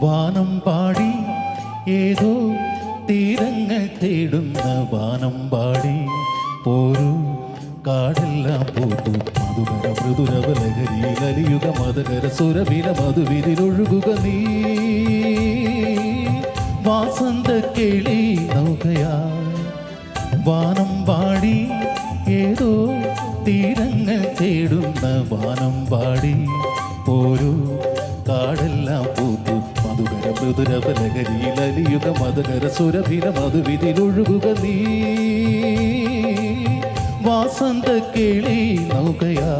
വാനം പാടി ഏതോ തീരങ്ങൾ തേടുന്ന വാനം പാടി പോരു കാടെല്ലാം പൂത്തു മധുകര മൃദുരവ ലഹരിയിൽ അലിയുക മതകര സുരഭില മധുവിരിലൊഴുകുക നീ വാസന്ത കേളി നൗകയാ വാനം പാടി ഏതോ തീരങ്ങൾ തേടുന്ന വാനം പാടി പോരു കാടെല്ലാം പൂത്തു മധുകര മൃദുരവ ലഹരിയിൽ അലിയുക മതകര സുരഭില മധുവിരിലൊഴുകുക നീ വാസന്ത കേളി നൗകയാ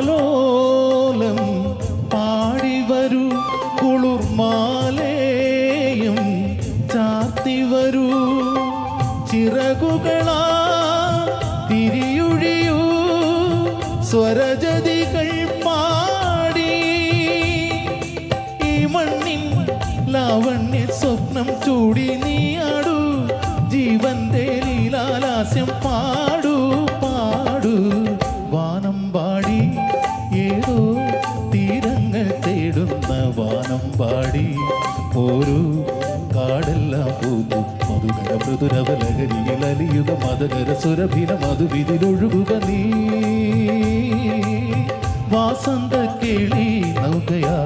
ആലോലം പാടി വരൂ കുളിർമാലയും ചാർത്തി വരൂ ചിറകുകളാ തിരിയൊഴിയൂ സ്വരജതികൾ പാടി ഈ മണ്ണിൻ ലാവണ്യ സ്വപ്നം ചൂടി നീയാടൂ ജീവന്റെ ലീലാലാസ്യം പാടൂ പാടൂ വാനം പാടി ഏതോ തീരങ്ങൾ തേടുന്ന വാനം പാടി ഓരോ കാടെല്ലാം പൂത്തു മധുകര മൃദുരവ ലഹരിയിൽ അലിയുക മതകര സുരഭില മധുവിരിലൊഴുകുക നീ വാസന്ത കേളി നൗകയാ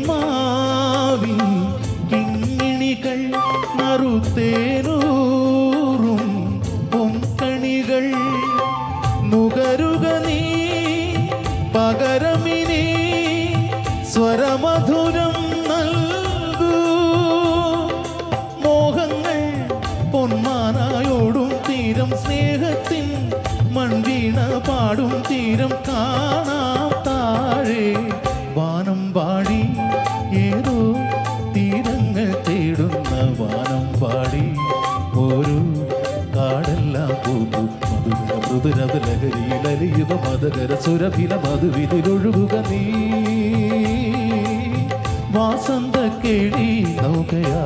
തേന്മാവിൻ കിങ്ങിണികൾ നറുത്തേനൂറും പൊൻകണികൾ നുകരുക നീ പകരമിനി സ്വരമധുരം നൽകൂ മോഹങ്ങൾ പൊന്മാനായോടും തീരം സ്നേഹത്തിൻ മൺവീണ പാടും തീരം കാണാം താഴെ വാനം പാടി ഏതോ തീരങ്ങൾ തേടുന്ന വാനം പാടി ഒരു കാടെല്ലാം പൂത്തു മധുകര മൃദുരവ ലഹരിയിൽ അലിയുക മതകര സുരഭില മധുവിരിലൊഴുകുക നീ വാസന്ത കേളി നൗകയാ